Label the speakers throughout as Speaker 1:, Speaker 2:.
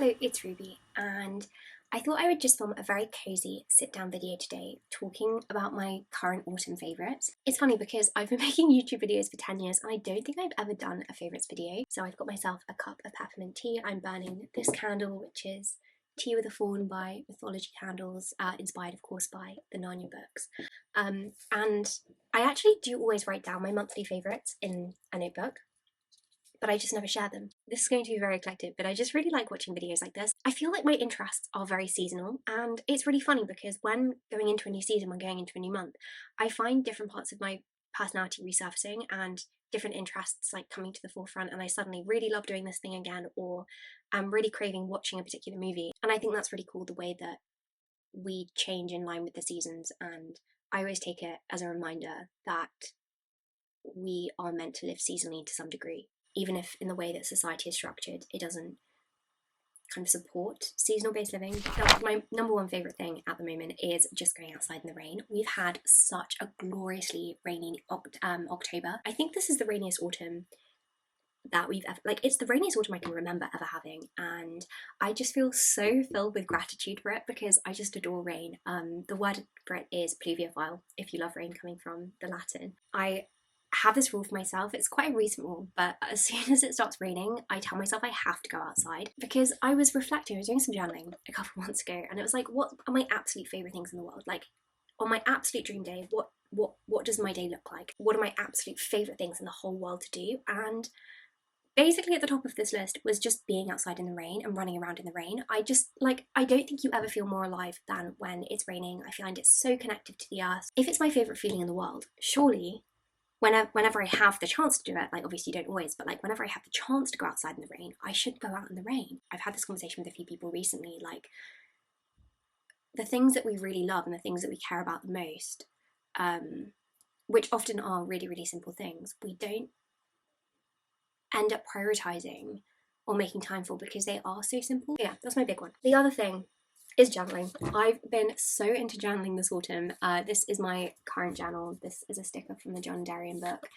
Speaker 1: Hello, it's Ruby, and I thought I would just film a very cozy sit-down video today talking about my current autumn favourites. It's funny because I've been making YouTube videos for 10 years and I don't think I've ever done a favourites video. So I've got myself a cup of peppermint tea. I'm burning this candle, which is Tea with a Fawn by Mythology Candles, inspired of course by the Narnia books. And I actually do always write down my monthly favourites in a notebook, but I just never share them. This is going to be very eclectic, but I just really like watching videos like this. I feel like my interests are very seasonal, and it's really funny because when going into a new season, when going into a new month, I find different parts of my personality resurfacing and different interests like coming to the forefront, and I suddenly really love doing this thing again, or I'm really craving watching a particular movie. And I think that's really cool, the way that we change in line with the seasons, and I always take it as a reminder that we are meant to live seasonally to some degree, even if in the way that society is structured, it doesn't kind of support seasonal based living. My number one favourite thing at the moment is just going outside in the rain. We've had such a gloriously rainy October. I think this is the rainiest autumn that we've ever, like, it's the rainiest autumn I can remember ever having, and I just feel so filled with gratitude for it because I just adore rain. The word for it is pluviophile, if you love rain, coming from the Latin. I have this rule for myself. It's quite a recent rule, but as soon as it starts raining, I tell myself I have to go outside, because I was reflecting, I was doing some journaling a couple of months ago, and it was like, what are my absolute favourite things in the world? Like, on my absolute dream day, what does my day look like? What are my absolute favourite things in the whole world to do? And basically at the top of this list was just being outside in the rain and running around in the rain. I don't think you ever feel more alive than when it's raining. I find it's so connected to the earth. If it's my favourite feeling in the world, surely whenever I have the chance to do it, like obviously you don't always, but like whenever I have the chance to go outside in the rain, I should go out in the rain. I've had this conversation with a few people recently, like the things that we really love and the things that we care about the most, which often are really, really simple things, we don't end up prioritising or making time for because they are so simple. Yeah, that's my big one. The other thing is journaling. I've been so into journaling this autumn. This is my current journal. This is a sticker from the John Darien book,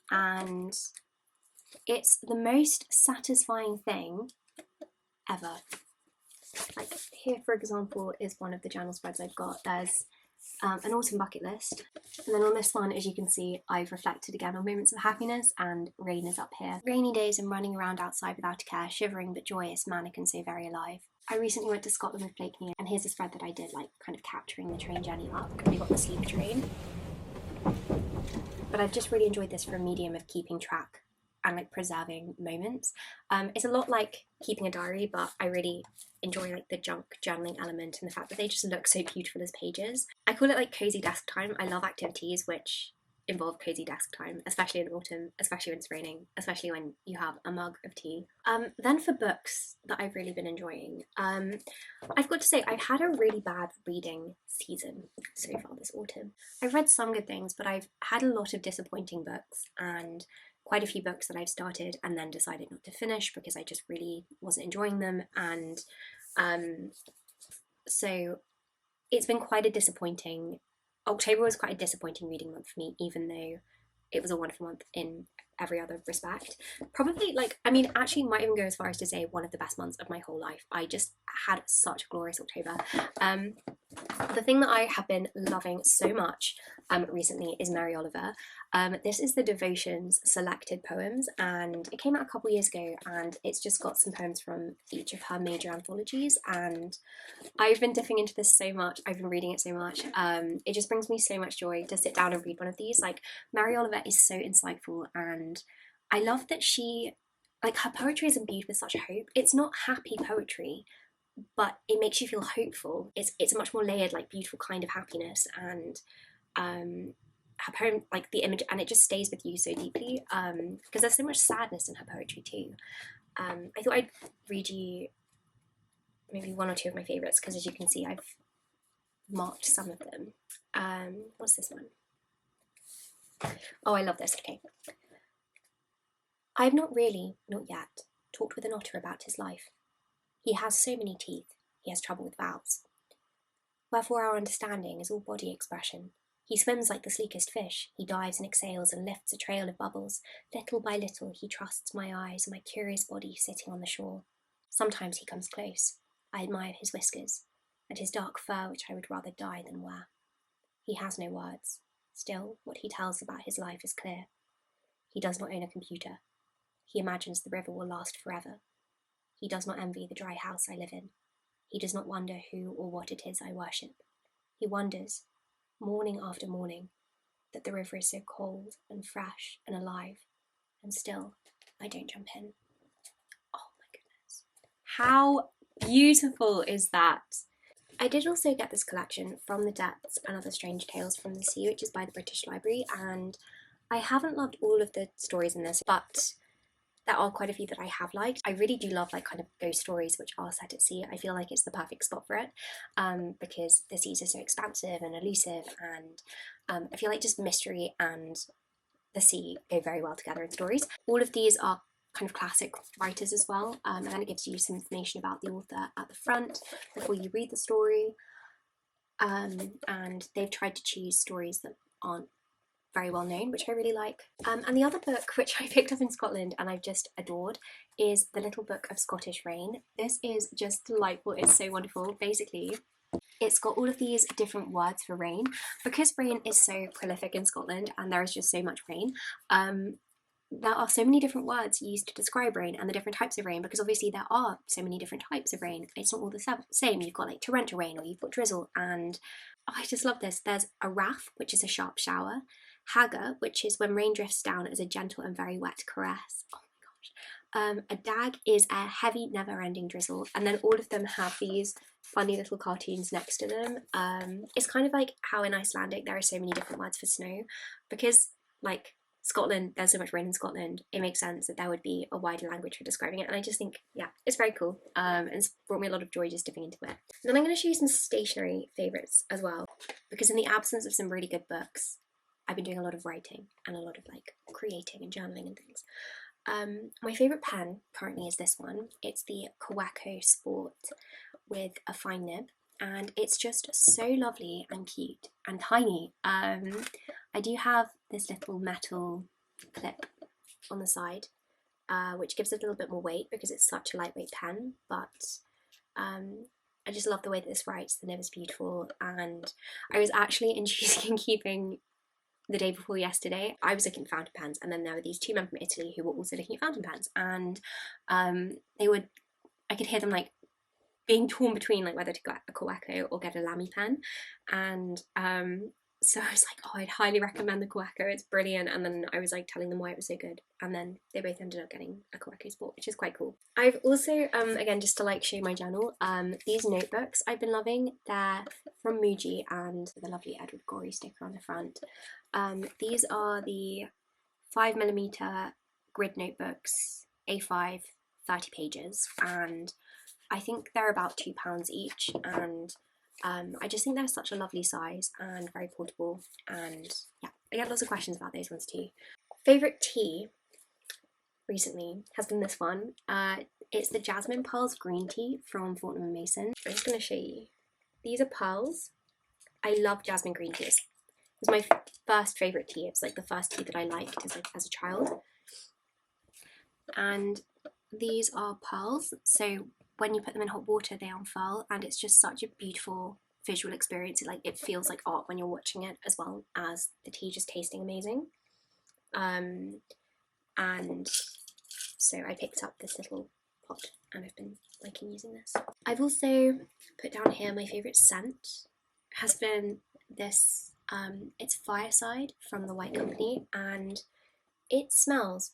Speaker 1: and it's the most satisfying thing ever. Like here, for example, is one of the journal spreads I've got. There's an autumn bucket list, and then on this one, as you can see, I've reflected again on moments of happiness, and rain is up here. Rainy days and running around outside without a care, shivering but joyous, manic and so very alive. I recently went to Scotland with Blakeney, and here's a spread that I did, like kind of capturing the train journey up, because we got the sleep train. But I've just really enjoyed this for a medium of keeping track and like preserving moments. It's a lot like keeping a diary, but I really enjoy like the junk journaling element and the fact that they just look so beautiful as pages. I call it like cozy desk time. I love activities which involve cozy desk time, especially in autumn, especially when it's raining, especially when you have a mug of tea. Then for books that I've really been enjoying, I've got to say I've had a really bad reading season so far this autumn. I've read some good things, but I've had a lot of disappointing books, and quite a few books that I've started and then decided not to finish because I just really wasn't enjoying them, and so it's been quite a disappointing. October was quite a disappointing reading month for me, even though it was a wonderful month in every other respect. Probably, like, I mean, actually might even go as far as to say one of the best months of my whole life. I just had such a glorious October. The thing that I have been loving so much recently is Mary Oliver. This is the Devotions selected poems, and it came out a couple years ago, and it's just got some poems from each of her major anthologies, and I've been dipping into this so much. I've been reading it so much. It just brings me so much joy to sit down and read one of these. Like, Mary Oliver is so insightful, and I love that like, her poetry is imbued with such hope. It's not happy poetry, but it makes you feel hopeful. It's a much more layered, like, beautiful kind of happiness, and her poem, like the image, and it just stays with you so deeply, because there's so much sadness in her poetry too. I thought I'd read you maybe one or two of my favourites, because as you can see, I've marked some of them. What's this one? Oh, I love this. Okay. I have not really, not yet, talked with an otter about his life. He has so many teeth, he has trouble with vowels. Wherefore our understanding is all body expression. He swims like the sleekest fish, he dives and exhales and lifts a trail of bubbles. Little by little he trusts my eyes and my curious body sitting on the shore. Sometimes he comes close. I admire his whiskers, and his dark fur which I would rather die than wear. He has no words. Still, what he tells about his life is clear. He does not own a computer. He imagines the river will last forever. He does not envy the dry house I live in. He does not wonder who or what it is I worship. He wonders, morning after morning, that the river is so cold and fresh and alive, and still I don't jump in. Oh my goodness. How beautiful is that? I did also get this collection, From the Depths and Other Strange Tales from the Sea, which is by the British Library, and I haven't loved all of the stories in this, but there are quite a few that I have liked. I really do love like kind of ghost stories which are set at sea. I feel like it's the perfect spot for it, because the seas are so expansive and elusive, and I feel like just mystery and the sea go very well together in stories. All of these are kind of classic writers as well, and then it gives you some information about the author at the front before you read the story, and they've tried to choose stories that aren't very well known, which I really like. And the other book which I picked up in Scotland and I've just adored is The Little Book of Scottish Rain. This is just delightful, it's so wonderful. Basically, it's got all of these different words for rain. Because rain is so prolific in Scotland and there is just so much rain, there are so many different words used to describe rain and the different types of rain, because obviously there are so many different types of rain. It's not all the same. You've got like torrential rain, or you've got drizzle, and oh, I just love this. There's a raff, which is a sharp shower. Hagger, which is when rain drifts down as a gentle and very wet caress. Oh my gosh. A dag is a heavy, never-ending drizzle, and then all of them have these funny little cartoons next to them. It's kind of like how in Icelandic there are so many different words for snow, because like Scotland, there's so much rain in Scotland, it makes sense that there would be a wider language for describing it, and I just think, yeah, it's very cool, and it's brought me a lot of joy just dipping into it. Then I'm going to show you some stationery favourites as well, because in the absence of some really good books, I've been doing a lot of writing and a lot of like creating and journaling and things. My favourite pen currently is this one. It's the Kaweco Sport with a fine nib, and it's just so lovely and cute and tiny. I do have this little metal clip on the side, which gives it a little bit more weight because it's such a lightweight pen, but I just love the way that this writes. The nib is beautiful, and I was actually in choosing and keeping the day before yesterday. I was looking at fountain pens, and then there were these two men from Italy who were also looking at fountain pens, and I could hear them like being torn between like whether to get a Kaweco or get a Lamy pen, and so I was like, oh, I'd highly recommend the Kaweco, it's brilliant. And then I was like telling them why it was so good, and then they both ended up getting a Kaweco Sport, which is quite cool. I've also, again, just to like show my journal, these notebooks I've been loving. They're from Muji, and the lovely Edward Gorey sticker on the front. These are the 5mm grid notebooks, A5, 30 pages, and I think they're about £2 each, and I just think they're such a lovely size and very portable, and yeah, I get lots of questions about those ones too. Favourite tea recently has been this one. It's the Jasmine Pearls Green Tea from Fortnum & Mason. I'm just going to show you. These are pearls. I love jasmine green tea. It was my first favourite tea. It's like the first tea that I liked as a child. And these are pearls, so when you put them in hot water they unfurl, and it's just such a beautiful visual experience. It feels like art when you're watching it, as well as the tea just tasting amazing. And so I picked up this little pot and I've been liking using this. I've also put down here my favourite scent has been this, it's Fireside from the White Company, and it smells,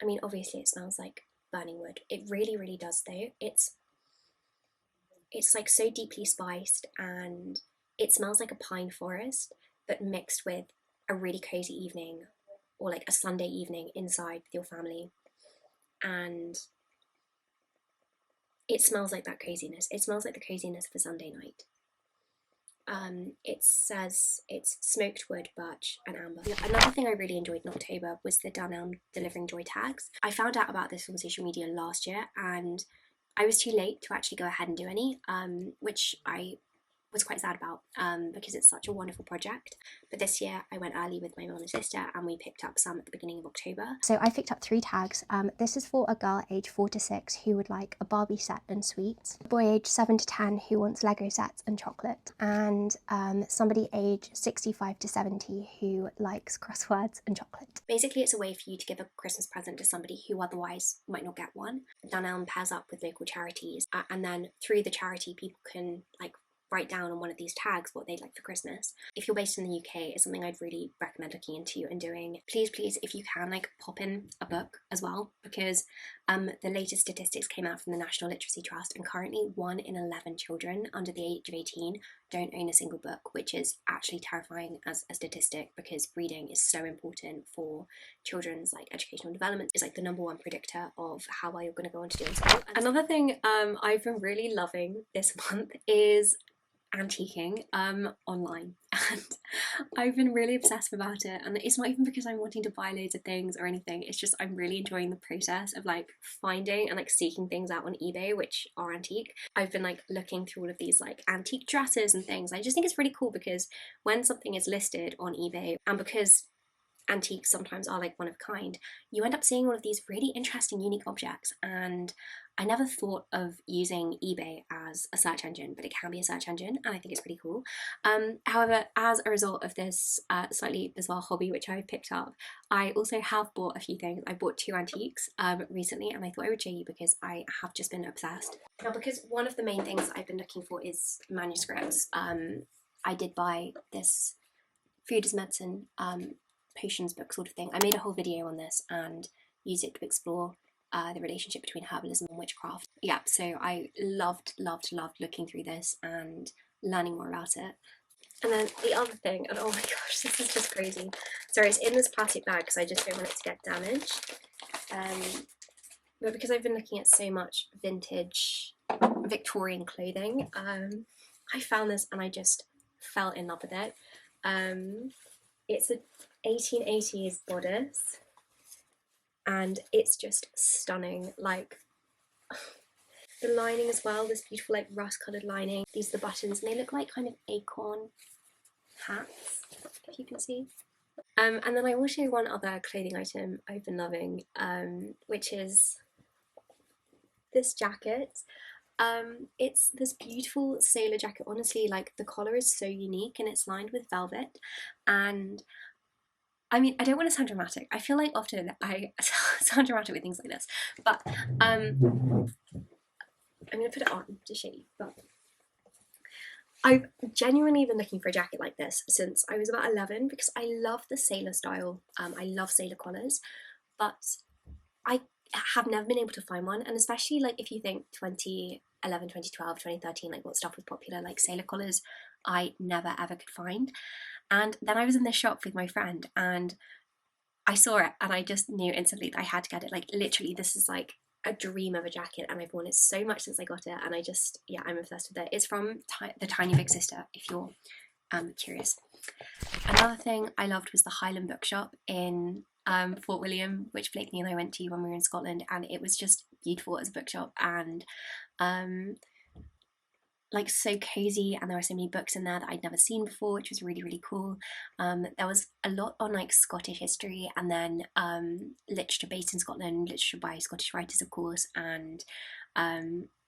Speaker 1: I mean obviously it smells like burning wood. It really, really does though. It's like so deeply spiced, and it smells like a pine forest, but mixed with a really cozy evening, or like a Sunday evening inside with your family. And it smells like that coziness. It smells like the coziness of a Sunday night. It says it's smoked wood, birch and amber. Another thing I really enjoyed in October was the Dunelm Delivering Joy tags. I found out about this on social media last year, and I was too late to actually go ahead and do any, which I was quite sad about because it's such a wonderful project. But this year I went early with my mum and sister and we picked up some at the beginning of October.
Speaker 2: So I picked up 3 tags. This is for a girl aged 4 to 6 who would like a Barbie set and sweets, a boy aged 7 to 10 who wants Lego sets and chocolate, and somebody aged 65 to 70 who likes crosswords and chocolate.
Speaker 1: Basically, it's a way for you to give a Christmas present to somebody who otherwise might not get one. Dunelm pairs up with local charities, and then through the charity, people can like write down on one of these tags what they'd like for Christmas. If you're based in the UK, it's something I'd really recommend looking into and doing. Please, if you can, like pop in a book as well, because the latest statistics came out from the National Literacy Trust, and currently 1 in 11 children under the age of 18 don't own a single book, which is actually terrifying as a statistic, because reading is so important for children's like educational development. It's like the #1 predictor of how well you're going to go on to do in school. Another thing I've been really loving this month is antiquing online, and I've been really obsessive about it. And it's not even because I'm wanting to buy loads of things or anything, it's just I'm really enjoying the process of like finding and like seeking things out on eBay which are antique. I've been like looking through all of these like antique dresses and things. I just think it's really cool because when something is listed on eBay, and because antiques sometimes are like one of a kind, you end up seeing all of these really interesting, unique objects. And I never thought of using eBay as a search engine, but it can be a search engine, and I think it's pretty cool. However, as a result of this slightly bizarre hobby which I picked up, I also have bought a few things. I bought 2 antiques recently, and I thought I would show you because I have just been obsessed. Now, because one of the main things I've been looking for is manuscripts, I did buy this food as medicine potions book sort of thing. I made a whole video on this and used it to explore the relationship between herbalism and witchcraft. Yeah, so I loved looking through this and learning more about it. And then the other thing, and oh my gosh, this is just crazy. Sorry, it's in this plastic bag because I just don't want it to get damaged. But because I've been looking at so much vintage Victorian clothing, I found this and I just fell in love with it. It's a 1880s bodice, and it's just stunning. Like the lining as well, this beautiful like rust coloured lining. These are the buttons, and they look like kind of acorn hats, if you can see. And then I will show you one other clothing item I've been loving, which is this jacket. It's this beautiful sailor jacket. Honestly, like the collar is so unique and it's lined with velvet. And I mean, I don't want to sound dramatic. I feel like often I sound dramatic with things like this, but I'm going to put it on to show you. But I've genuinely been looking for a jacket like this since I was about 11 because I love the sailor style. I love sailor collars, but I have never been able to find one. And especially like if you think 2011, 2012, 2013, like what stuff was popular, like sailor collars, I never ever could find. And then I was in this shop with my friend and I saw it and I just knew instantly that I had to get it. Like literally, this is like a dream of a jacket and I've worn it so much since I got it, and I just, yeah, I'm obsessed with it. It's from the Tiny Big Sister, if you're curious. Another thing I loved was the Highland Bookshop in Fort William, which Blakeney and I went to when we were in Scotland, and it was just beautiful as a bookshop, and like so cozy, and there were so many books in there that I'd never seen before, which was really cool. There was a lot on like Scottish history, and then literature based in Scotland, literature by Scottish writers of course, and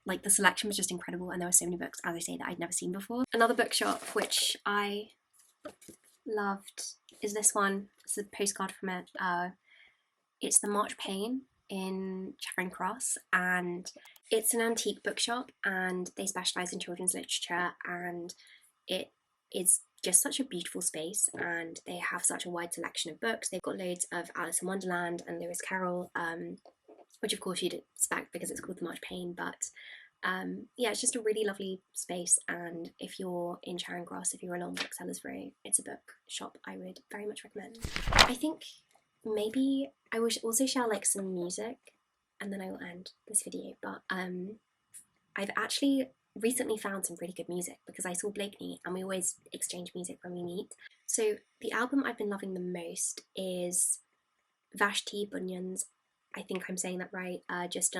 Speaker 1: like the selection was just incredible, and there were so many books, as I say, that I'd never seen before. Another bookshop which I loved is this one. It's a postcard from it. It's the March Pane in Charing Cross, and it's an antique bookshop and they specialise in children's literature, and it is just such a beautiful space, and they have such a wide selection of books. They've got loads of Alice in Wonderland and Lewis Carroll, which of course you'd expect because it's called the March Pane, but yeah, it's just a really lovely space. And if you're in Charing Cross, if you're along Booksellers Row, it's a book shop I would very much recommend. I think maybe I will also share like some music and then I will end this video, but I've actually recently found some really good music because I saw Blakeney and we always exchange music when we meet. So the album I've been loving the most is Vashti Bunyan's, I think I'm saying that right, Just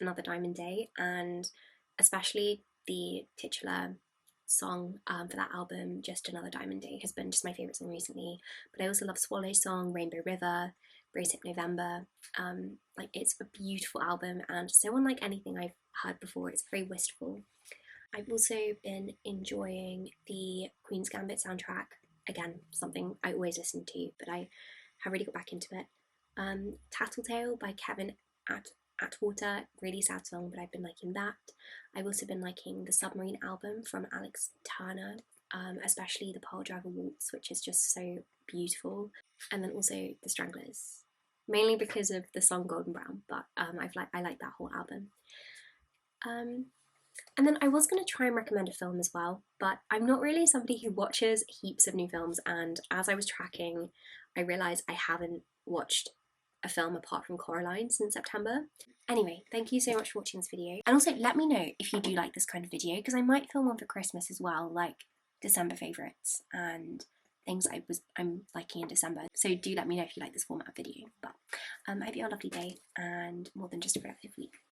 Speaker 1: Another Diamond Day, and especially the titular song for that album, Just Another Diamond Day, has been just my favourite song recently. But I also love Swallow's song, Rainbow River, Break It November. Like, it's a beautiful album and so unlike anything I've heard before. It's very wistful. I've also been enjoying the Queen's Gambit soundtrack. Again, something I always listen to, but I have really got back into it. Tattletale by Kevin Atwater, really sad song, but I've been liking that. I've also been liking the Submarine album from Alex Turner, especially the Pearl Driver Waltz, which is just so beautiful. And then also the Stranglers, mainly because of the song Golden Brown, but I like that whole album. And then I was going to try and recommend a film as well, but I'm not really somebody who watches heaps of new films, and as I was tracking, I realised I haven't watched a film apart from Coraline since September. Anyway, thank you so much for watching this video, and also let me know if you do like this kind of video, because I might film one for Christmas as well, like December favourites and things I'm liking in December. So do let me know if you like this format of video. But I hope you have a lovely day and more than just a productive week.